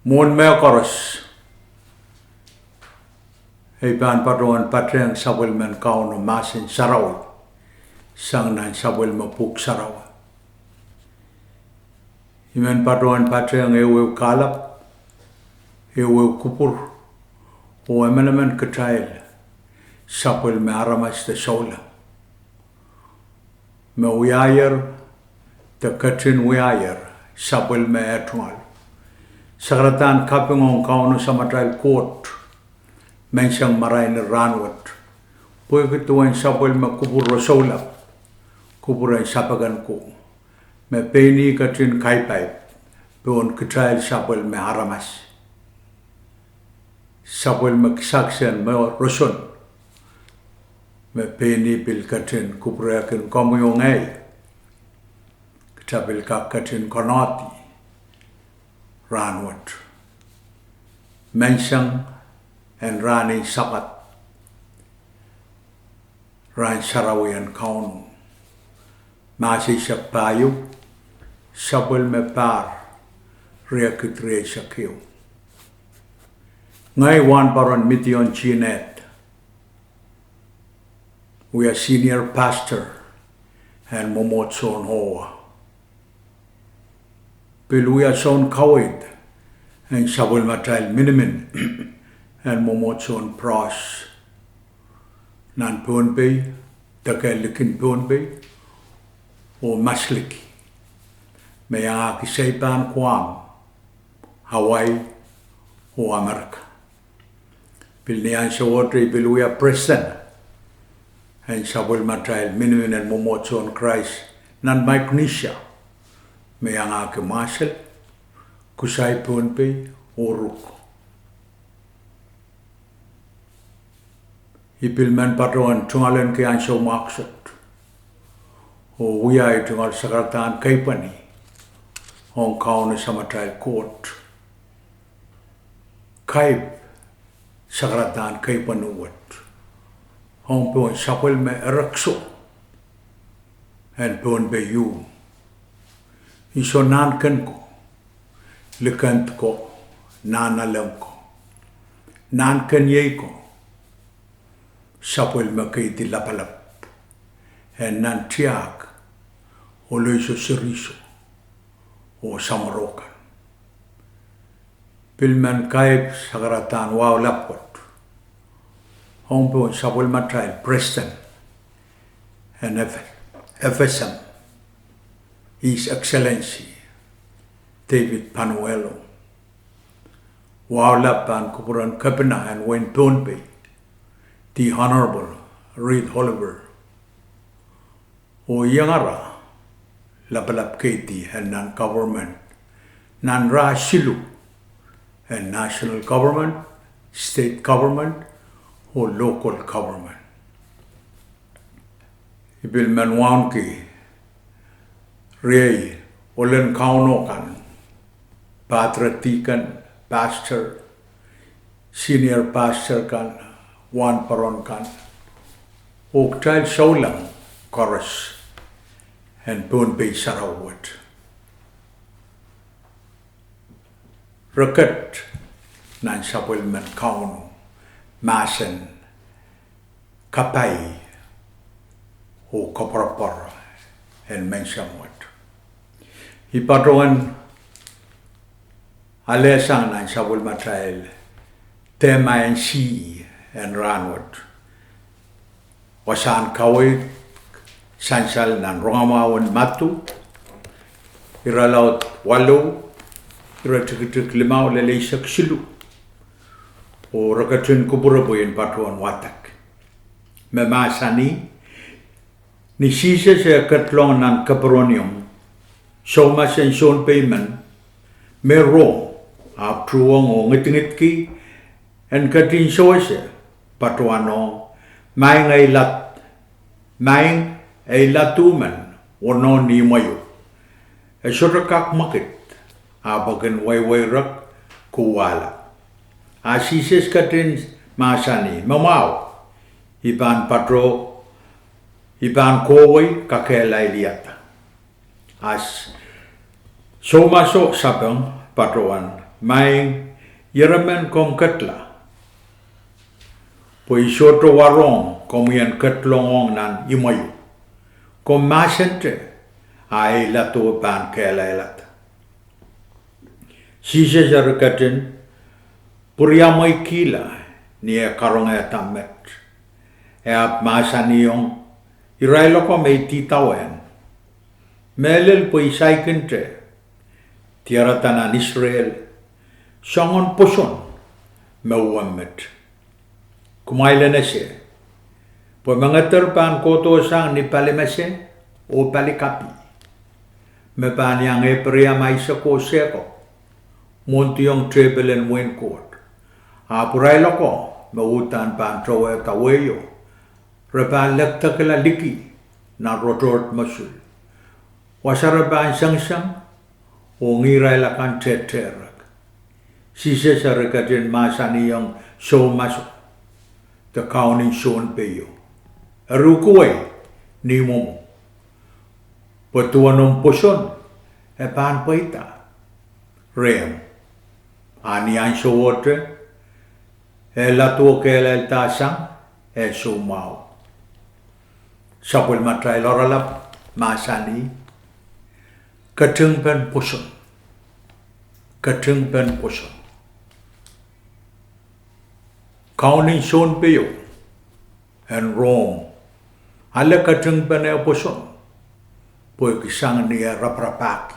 Mon Melkoros. Iban Patuan Patriang Sabelman Kauno Masin Saraw. Sang nan Sabel Mapuk Saraw. Iman Patuan Patriang Ewe Kalap. Ewe Kupur. O Emanaman Katail. Sabel Me Aramas the Sola. Me Wiayer. The Katrin Wiayer. Sabel Me Etwal. Sagratan Kapingong Kauno Samatrail Court. Mensyang maray na ranwat. Puyo kituan sabel makubur rosola. Kuburan sapagan ko. Me peni katrin kaipay. Puyon kitrail sabel me haramas. Sabel makisaksiyan me roson. Me peni bil katrin kuburakin komuyong ay. Kitabil ka katrin konoti. Ranwat. Mensyang and Rani Sabat Ran Sarawian Kaunu Masi Sapayu Sabel Me Par Reakit Re Sakil Ngay Wan Baron Mition Chinet. We are senior pastor and Momotson Hoa. Piluya Son Kawid and Sabel Matrail Minimin and Momotson Pros. Nan Punbay, Takalikin Punbay, o Masliki. Maya Kisaipan Kwam, Hawaii, o America. Pilnian Shawatri Biluya Preston, and Sabel Matrail Minimin and Momotson Christ, Nan Micronesia. Maya Marshall, Kusai Punbay, o Ruk. Ipilman Patuan tungalan ke ansyo maksud. O uyay tungal sakartaan kaipani. Hong Kong Samatrail Court. Kaip sakartaan kaipanuwat. Hong Puan sapel me erakso. And Puan be you. Iso nankan ko. Likant ko. Nanalam ko. Nankan yay ko. Sapel makay di lapalap. And nan tiyak. O loiso siriso. O samarokan. Pilman kaip sakaratan wow lapot. Hong po sapel matrail Preston. And FSM. His Excellency David Panuelo. Wow lapan kupuran kapina and Wayne Tonbay. The Honorable Reed Oliver. O Yangara, Lapalap Katie and non-government, non-Ra Shilu, and national government, state government, or local government. Ibil Manwanki, Ray, Olen Kaunokan, Patratikan, Pastor, Senior Pastor Kan, Wan Paron Kan, Oktay Saulang, Chorus, and Punbay Sarawat. Rakat, Nan Sapelman Kauno, Masen, Kapay, O Koprapar, and Mensamwat. Ipatuan Alesang Nan Sapelman Trail, Tema and Sea, and Ranwood. Wasan Kawit, Sansal Nan Rongamawan Matu, Iralaut Walo, Iratikitik Limau Lelesak Silu, o Rakatun Kuburaboy in Patuan Watak. Memasani, Nisisa sa katlong ng kaparonium, Somas and Son Payment, Mero, Aptruang o Ngitingitki, and Katin Soase, Patuano, Maing ay latuman, o no ni mayo. E sorakak makit, abagan wayway rak, kuwala. Asises Katin Masani, Mamaw, Iban Patro, Iban Koway, Kakelay Liata. As so maso sabang Patroan, Mai Yeremen kom katla. Po isoto warong kom yan katlongong nan imayu. Kom masente ay lato pan kela elata. Sisa jarakatin puriamay kila niya karong tamet. Ap masani yung irailo ko may titawen. Melel po isay kente tiaratanan Israel sangon poson mawammet. Kumaila na siya. Po mga terpan koto sang ni palimase o palikapi. Mepan yang eperia may sa ko seko. Munti yung treble and win court. Apuray loko mautan pan trowe kaweyo. Repan lekta kala liki na rotort masul. Wasarapan sang o ngiray lakan teterak. Sisa sa rekatin masani yung show masuk. The counting shown peyo. Arukuway ni mo. Patuan ng poson pan paita. Rem. Ani ang showote latuo kela el tasang sumao. Sapul matray loralap masani katung pen poson. Katung pen poson. Counting shown peyo and Rome. Ala katung pen poson. Poy kisang niya raprapak.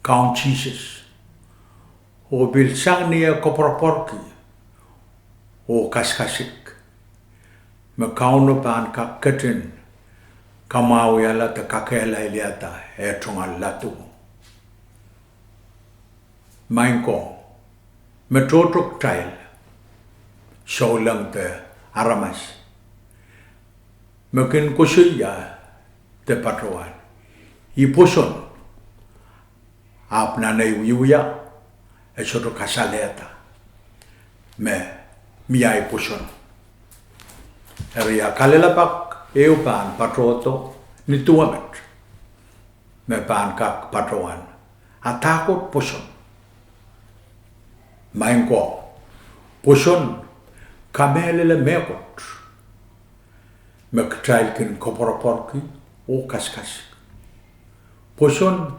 Count Jesus. O bilsang niya koproporki. O kaskasik. Makauno pan kakatin. Kamau yala ta kakela iliata etungal latu. Mainko. Metotok tail. Saulang te aramas. Makin kusuya te patroan. Ipuson. Apna na yuya. Esoto kasaleta. Me miyay puson. Eria kalelapak. Pan patroto ni tuamet. Me pan kak patroan. Atakot puson. Mainko. Puson. Kamelele mekot. Mektailkin koporoporki o kaskas. Puson.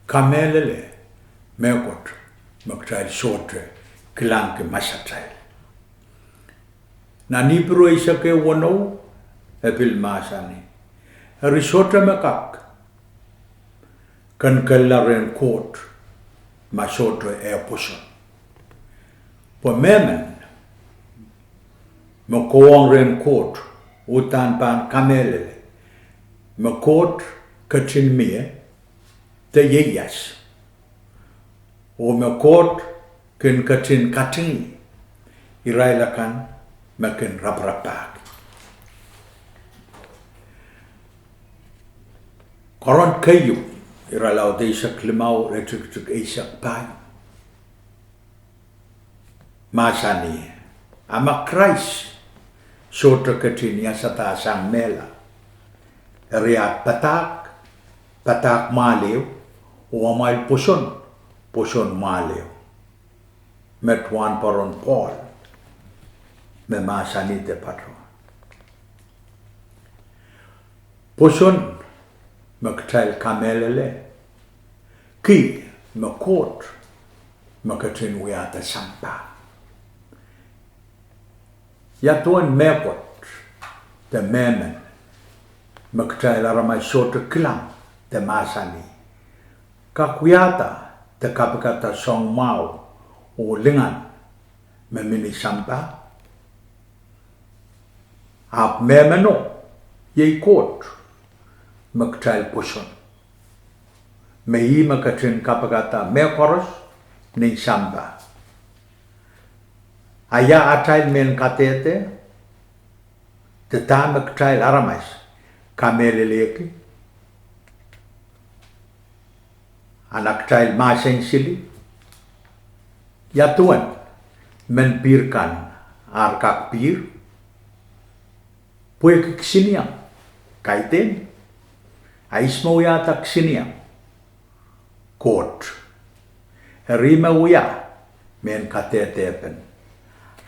Kamelele mekot. Mektail sotre. Kilanke masatrail. Nanibro isa ke wano. Epil masani. Risota makak. Kan kalaren court. Masoto puson. Po memen. Makawang ren court. Utan pan kamelele. Makot kachin mie. Te yeyas. O makot kin kachin kating. Irailakan makin raprapak. Koron kayu, iralau deisak limau, retuk isak payu. Masani, ama Christ, sota katinya sata sang mela. Riat patak maliw, uamail puson maliw. Metuan paron Paul, memasani te patro. Puson, Maktail kamelele. Ki makot. Makatin wiyata sampa. Yatuan mekot. Te memen. Maktail aramay soto kilang. Te masani. Kakwiyata. Te kapikata song mau. O lingan. Memini sampa. Ap memeno. Yay kot. Magtail puson. May makatin kapagata mekoros ning samba. Aya atail men katete. Teta magtail aramas. Kameleleki. Anaktail maseng sili. Yatuan. Menpirkan arkak pir. Puye kiksiniang. Kaiten. Aismo yata ksiniang. Court. Rima uya. men katetepen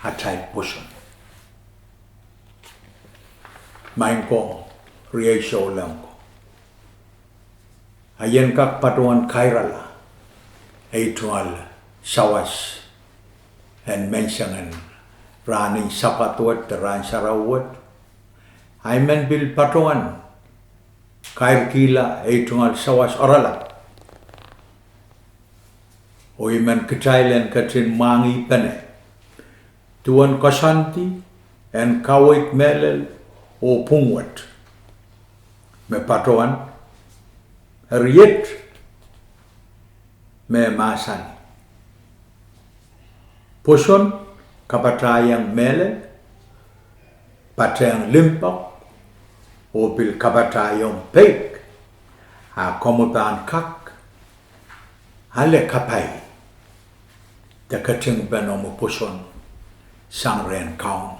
hatai puson. Main ko riesyo lang ko. Ayen kak patuan kairala eitual sawas and mensangan raning sapatuat ran sarawat. I men bil patuan kair kila eitual sawas orala. O iman ketailan katin mangi pene. Tuan kasanti and kawit melel o pungwat. Me patuan riet me masan. Puson kapatayang melel patayang limpak o bil kapatayang pek a komutan kak ale kapai. The kating benomo puson sang ren kaun.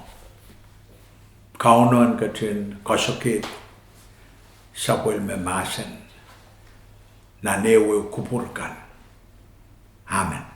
Kaunon katin kosokit sabol me masen na newe kupurkan. Amen.